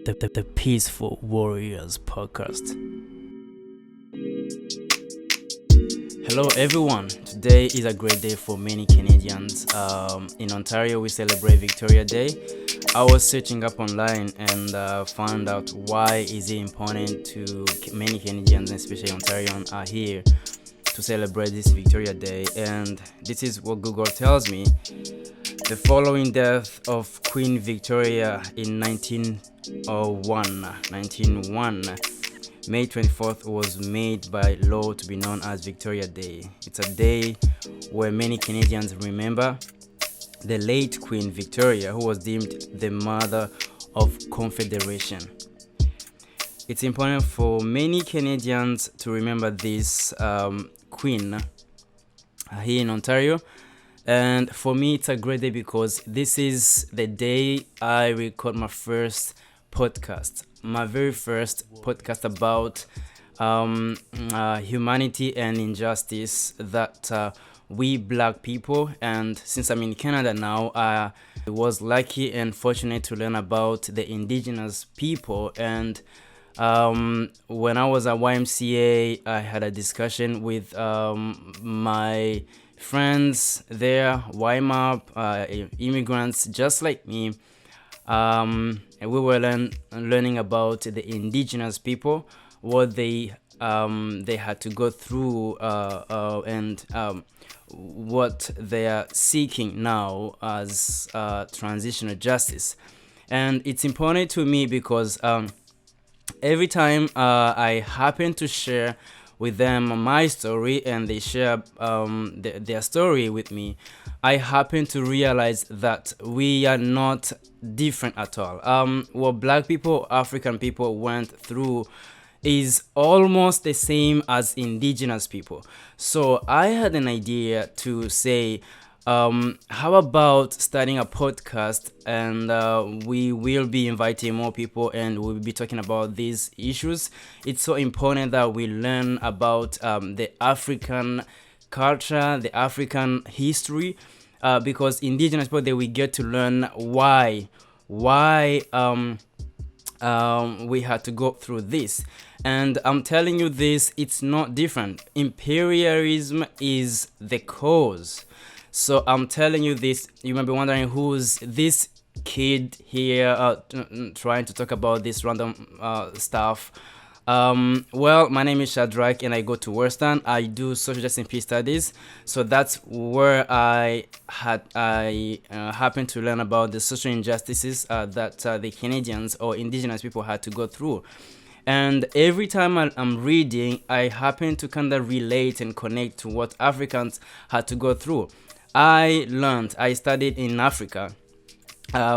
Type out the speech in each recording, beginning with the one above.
the Peaceful Warriors podcast. Hello everyone, today is a great day for many Canadians. In Ontario we celebrate Victoria Day. I was searching up online and found out why is it important to many Canadians, especially Ontarians, are here to celebrate this Victoria Day. And this is what Google tells me. The following death of Queen Victoria in 1901, May 24th was made by law to be known as Victoria Day. It's a day where many Canadians remember the late Queen Victoria, who was deemed the mother of Confederation. It's important for many Canadians to remember this queen here in Ontario. And for me, it's a great day because this is the day I record my first podcast. My very first podcast about humanity and injustice that we Black people, and since I'm in Canada now, I was lucky and fortunate to learn about the Indigenous people. And when I was at YMCA, I had a discussion with my friends there, YMAP, immigrants just like me. And we were learning about the Indigenous people, what they had to go through, and what they are seeking now as transitional justice. And it's important to me because every time I happen to share with them my story and they share their story with me, I happen to realize that we are not different at all. What Black people, African people went through is almost the same as Indigenous people. So I had an idea to say, how about starting a podcast, and we will be inviting more people and we'll be talking about these issues. It's so important that we learn about the African culture, the African history, because Indigenous people, we get to learn why we had to go through this. And I'm telling you this, it's not different. Imperialism is the cause. So I'm telling you this. You might be wondering, who's this kid here trying to talk about this random stuff. Well, my name is Shadrach and I go to Western. I do social justice and peace studies. So that's where I happened to learn about the social injustices that the Canadians or Indigenous people had to go through. And every time I'm reading, I happen to kind of relate and connect to what Africans had to go through. I studied in Africa.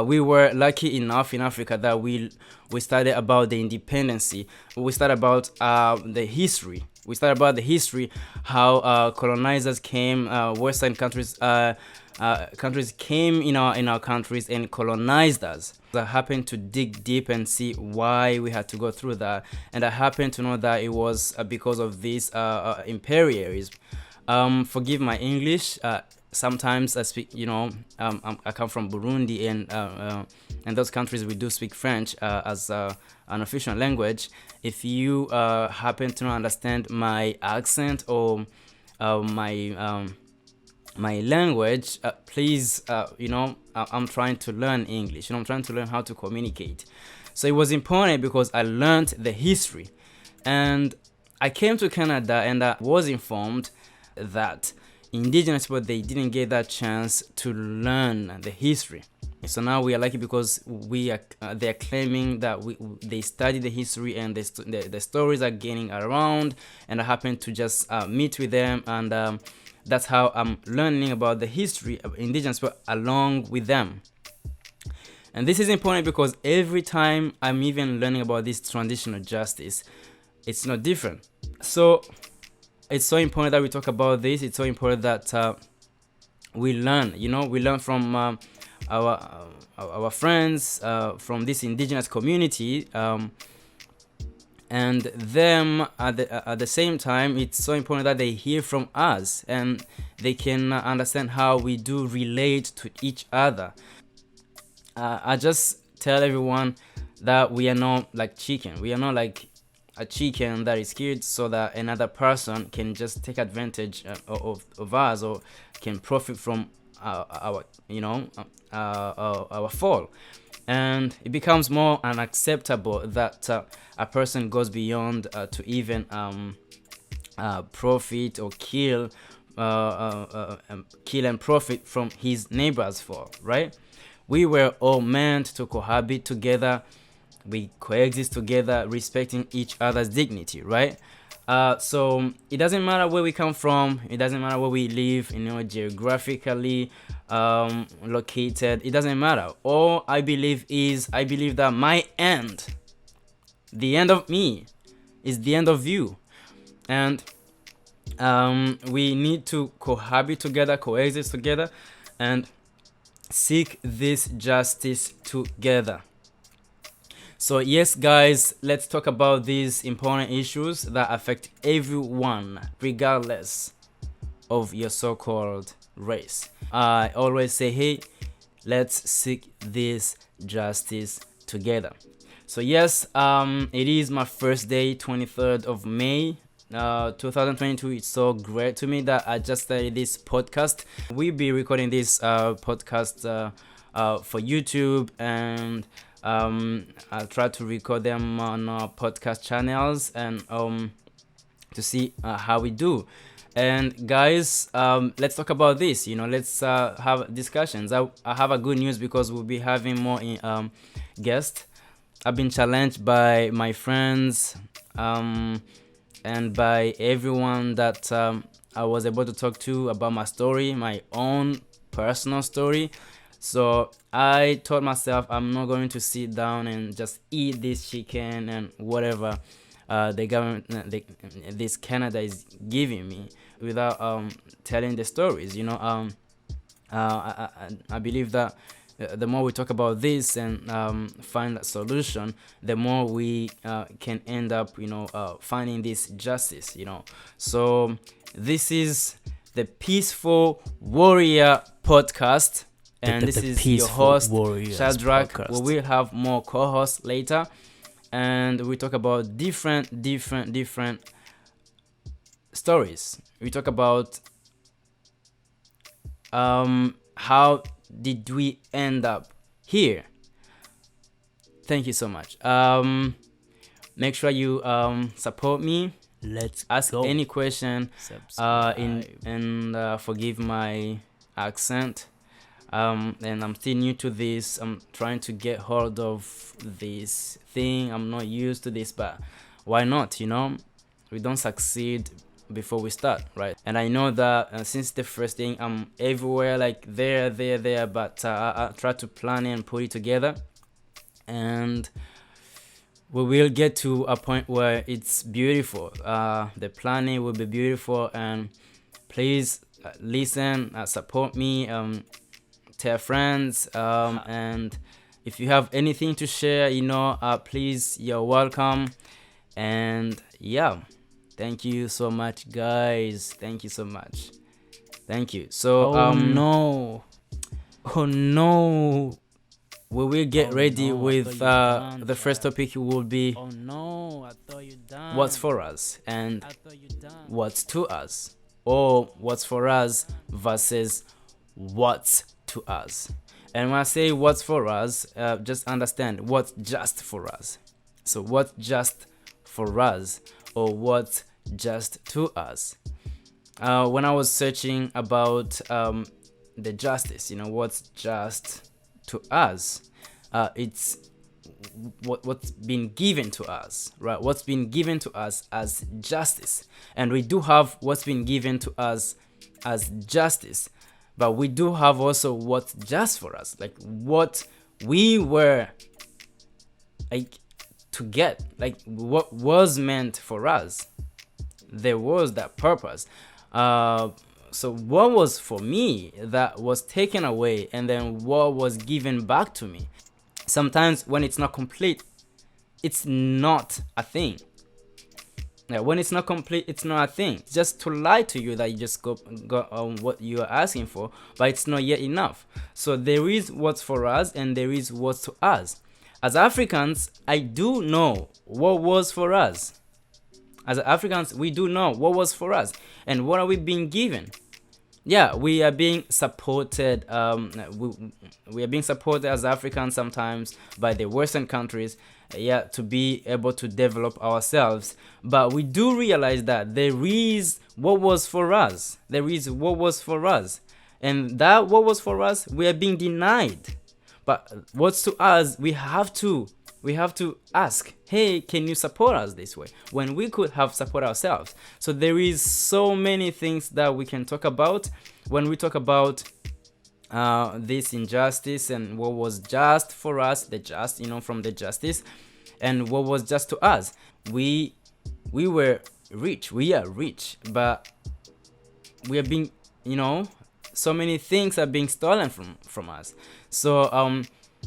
We were lucky enough in Africa that we studied about the independence. We studied about the history. We studied about the history, how colonizers came, Western countries came in our countries and colonized us. I happened to dig deep and see why we had to go through that, and I happened to know that it was because of this imperialism. Forgive my English. Sometimes I speak, I come from Burundi, and those countries we do speak French as an official language. If you happen to not understand my accent or my language, please, I'm trying to learn English. I'm trying to learn how to communicate. So it was important because I learned the history, and I came to Canada and I was informed that Indigenous people, they didn't get that chance to learn the history. So now we are lucky because they are claiming that they study the history and the stories are getting around, and I happen to just meet with them, and that's how I'm learning about the history of Indigenous people along with them. And this is important because every time I'm even learning about this transitional justice, it's not different. So it's so important that we talk about this. It's so important that we learn. We learn from our friends, from this Indigenous community, and them at the same time. It's so important that they hear from us and they can understand how we do relate to each other. I just tell everyone that we are not like chicken. We are not like a chicken that is killed so that another person can just take advantage of us, or can profit from our our fall. And it becomes more unacceptable that a person goes beyond to even profit or kill and profit from his neighbor's fall, right? We were all meant to cohabit together. We coexist together, respecting each other's dignity, right? So it doesn't matter where we come from. It doesn't matter where we live, geographically located. It doesn't matter. All I believe that my end, the end of me, is the end of you, and we need to cohabit together, coexist together, and seek this justice together. So yes, guys, let's talk about these important issues that affect everyone, regardless of your so-called race. I always say, hey, let's seek this justice together. So yes, it is my first day, 23rd of May, 2022. It's so great to me that I just started this podcast. We'll be recording this podcast for YouTube, and I'll try to record them on our podcast channels, and to see how we do. And guys, let's talk about this. Let's have discussions. I have a good news, because we'll be having more guests. I've been challenged by my friends and by everyone that I was able to talk to about my story, my own personal story. So I told myself I'm not going to sit down and just eat this chicken and whatever the government, this Canada is giving me, without telling the stories. I believe that the more we talk about this and find a solution, the more we can end up, finding this justice. So this is the Peaceful Warrior Podcast, and this is your host, Shadrach. We will have more co-hosts later, and we talk about different stories. We talk about how did we end up here. Thank you so much. Make sure you support me. Let's ask go. any question. Forgive my accent. And I'm still new to this. I'm trying to get hold of this thing. I'm not used to this, but why not? We don't succeed before we start, right? And I know that since the first thing, I'm everywhere, like there, but I try to plan it and put it together, and we will get to a point where it's beautiful. The planning will be beautiful, and please listen, support me, tell friends, and if you have anything to share, please, you're welcome. And yeah, thank you so much, guys. Thank you so much. Thank you. So Oh no, we will get ready with the first topic. Will be oh no, I thought you done. what's for us and I thought you done. what's to us, or what's for us versus what's to us. And when I say what's for us, just understand what's just for us. So what's just for us, or what's just to us. When I was searching about the justice, what's just to us, it's what's been given to us, right? What's been given to us as justice. And we do have what's been given to us as justice, but we do have also what's just for us, like what we were like to get, like what was meant for us. There was that purpose. So what was for me that was taken away, and then what was given back to me. Sometimes when it's not complete, it's not a thing. Yeah, when it's not complete, it's not a thing. It's just to lie to you that you just got on what you are asking for, but it's not yet enough. So there is what's for us, and there is what's to us. As Africans, I do know what was for us. As Africans, we do know what was for us. And what are we being given? Yeah, we are being supported. We are being supported as Africans sometimes by the Western countries, yeah, to be able to develop ourselves. But we do realize that there is what was for us. There is what was for us, and that what was for us, we are being denied. But what's to us, we have to ask, hey, can you support us this way, when we could have support ourselves? So there is so many things that we can talk about when we talk about this injustice and what was just for us, the just, from the justice, and what was just to us. We were rich, we are rich, but we are being, so many things are being stolen from us. So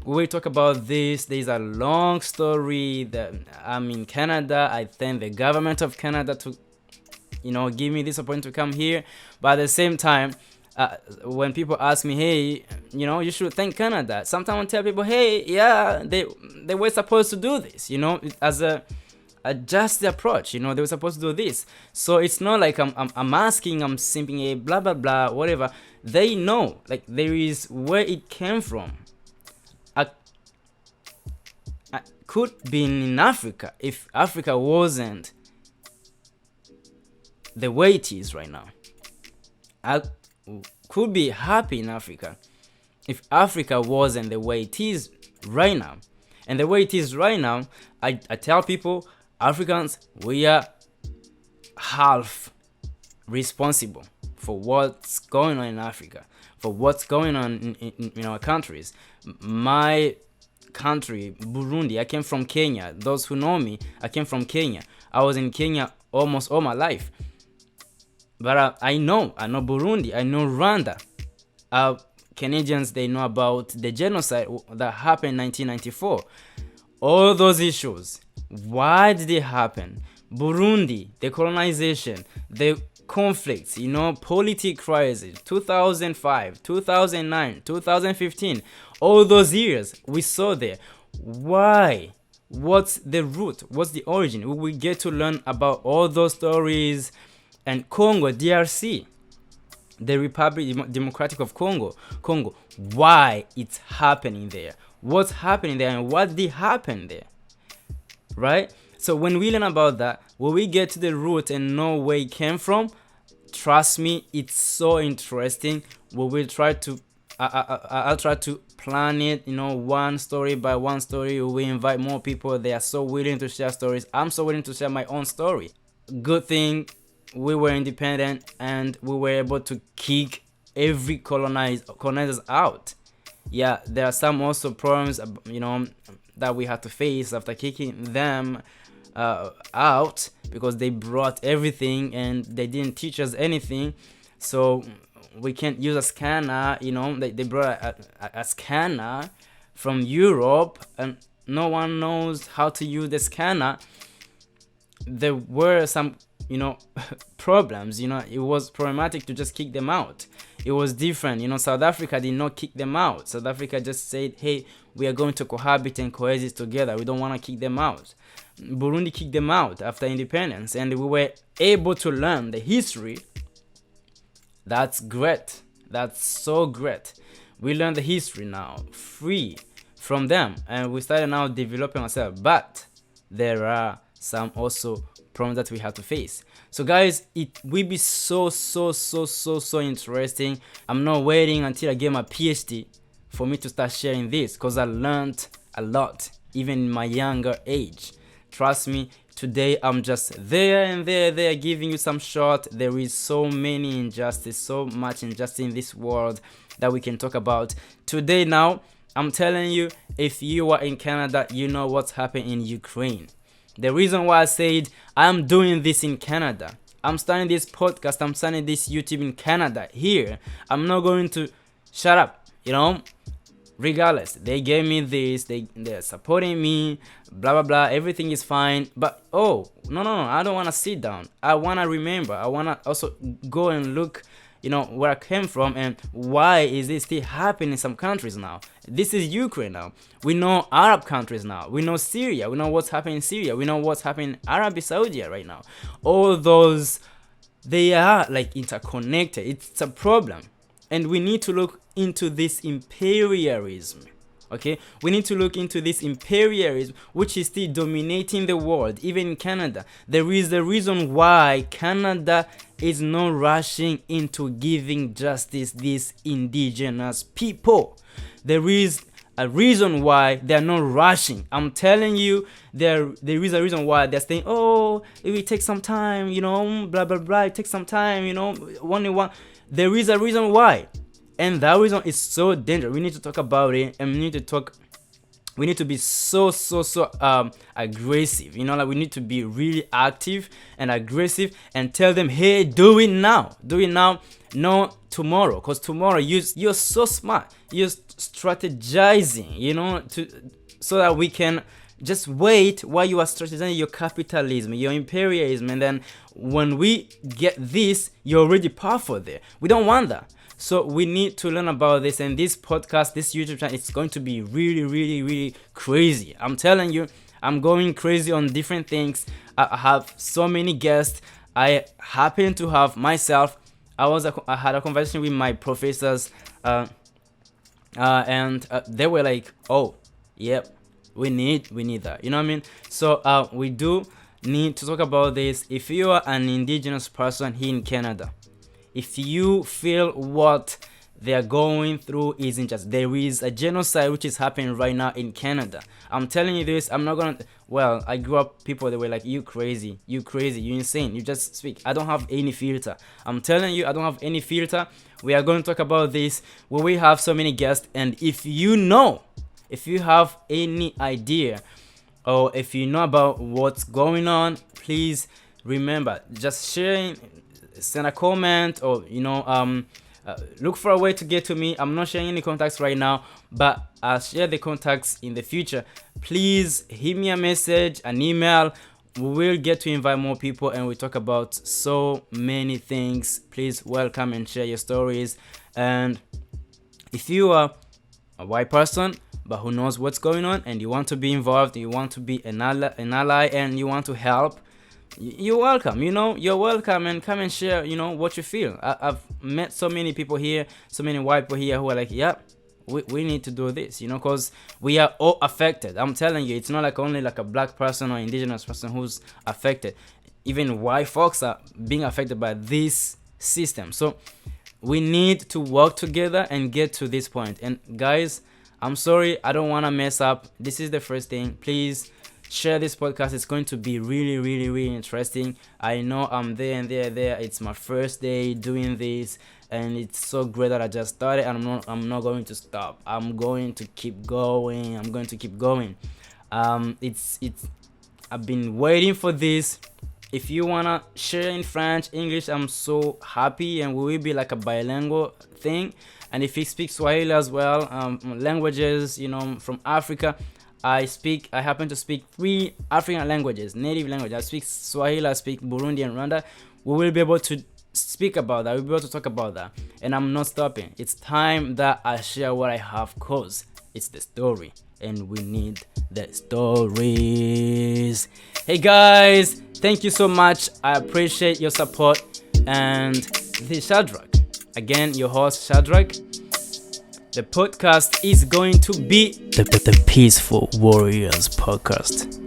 when we talk about this, there's a long story that I'm in Canada. I thank the government of Canada to give me this opportunity to come here. But at the same time, when people ask me, hey, you should thank Canada, sometimes I tell people, hey, yeah, they were supposed to do this, as a just approach, they were supposed to do this. So it's not like I'm asking, I'm simping, a blah blah blah, whatever. They know, like, there is where it came from. I could be in Africa if Africa wasn't the way it is right now. I could be happy in Africa if Africa wasn't the way it is right now. And the way it is right now, I tell people, Africans, we are half responsible for what's going on in Africa, for what's going on in our countries. My country, Burundi, I came from Kenya. Those who know me, I came from Kenya. I was in Kenya almost all my life. But I know Burundi, I know Rwanda. Canadians, they know about the genocide that happened in 1994. All those issues, why did it happen? Burundi, the colonization, the conflicts, political crisis, 2005, 2009, 2015, all those years we saw there. Why? What's the root? What's the origin? We get to learn about all those stories. And Congo, DRC, the Republic Democratic of Congo, why it's happening there? What's happening there, and what did happen there? Right? So when we learn about that, when we get to the root and know where it came from, trust me, it's so interesting. We will try to I'll try to plan it, one story by one story. We invite more people. They are so willing to share stories. I'm so willing to share my own story. Good thing we were independent and we were able to kick every colonizers out. Yeah, there are some also problems, that we had to face after kicking them out, because they brought everything and they didn't teach us anything. So we can't use a scanner, they brought a scanner from Europe and no one knows how to use the scanner. There were some problems. It was problematic to just kick them out. It was different. South Africa did not kick them out. South Africa just said, hey, we are going to cohabit and coexist together. We don't want to kick them out. Burundi kicked them out after independence, and we were able to learn the history. That's great. That's so great. We learned the history now, free from them, and we started now developing ourselves. But there are some also problems that we have to face. So guys, it will be so interesting. I'm not waiting until I get my PhD for me to start sharing this, because I learned a lot even in my younger age. Trust me, today I'm just there giving you some short. There is so many injustice, so much injustice in this world that we can talk about today. Now I'm telling you, if you are in Canada, you know what's happening in Ukraine. The reason why I said I'm doing this in Canada, I'm starting this podcast, I'm starting this YouTube in Canada here. I'm not going to shut up, regardless. They gave me this, they're supporting me, blah blah blah, everything is fine. But no, I don't want to sit down. I want to remember. I want to also go and look where I came from, and why is it still happening in some countries now. This is Ukraine now. We know Arab countries now. We know Syria. We know what's happening in Syria. We know what's happening in Arabia Saudi right now. All those, they are like interconnected. It's a problem. And we need to look into this imperialism. Okay, we need to look into this imperialism, which is still dominating the world, even in Canada. There is the reason why Canada is not rushing into giving justice these indigenous people. There is a reason why they're not rushing. I'm telling you, there is a reason why they're saying, oh, it will take some time, blah blah blah, it takes some time, one. There is a reason why. And that reason is so dangerous. We need to talk about it, and we need to be so aggressive. Like we need to be really active and aggressive and tell them, hey, do it now, no tomorrow, because tomorrow you're so smart, you're strategizing, so that we can just wait while you are strategizing your capitalism, your imperialism, and then when we get this, you're already powerful there. We don't want that. So we need to learn about this, and this podcast, this YouTube channel, it's going to be really, really, really crazy. I'm telling you, I'm going crazy on different things. I have so many guests. I happen to have myself. I had a conversation with my professors, and they were like, "Oh, yep, we need that." You know what I mean? So we do need to talk about this. If you are an indigenous person here in Canada, if you feel what they're going through isn't just, there is a genocide which is happening right now in Canada. I'm telling you this. I'm not gonna, well, I grew up, people, they were like, you crazy, you insane, you just speak. I don't have any filter. I'm telling you, I don't have any filter. We are going to talk about this where we have so many guests, and if you have any idea, or if you know about what's going on, please remember, just sharing, send a comment, or look for a way to get to me. I'm not sharing any contacts right now, but I'll share the contacts in the future. Please hit me a message, an email. We will get to invite more people, and we talk about so many things. Please welcome and share your stories. And if you are a white person but who knows what's going on, and you want to be involved, you want to be an ally, and you want to help, you're welcome. You're welcome, and come and share what you feel. I've met so many people here, so many white people here who are like, yeah, we need to do this, because we are all affected. I'm telling you, it's not like only like a black person or indigenous person who's affected. Even white folks are being affected by this system. So we need to work together and get to this point. And guys, I'm sorry, I don't want to mess up. This is the first thing. Please share this podcast. It's going to be really, really, really interesting. I know I'm there and there. It's my first day doing this, and it's so great that I just started, and I'm not going to stop. I'm going to keep going. I've been waiting for this. If you wanna share in French, English, I'm so happy, and we will be like a bilingual thing. And if you speak Swahili as well, languages, from Africa, I happen to speak 3 African languages, native languages. I speak Swahili, I speak Burundi and Rwanda. We will be able to speak about that. We'll be able to talk about that. And I'm not stopping. It's time that I share what I have, cause it's the story, and we need the stories. Hey guys, thank you so much. I appreciate your support. And this is Shadrach. Again, your host, Shadrach. The podcast is going to be the Peaceful Warriors Podcast.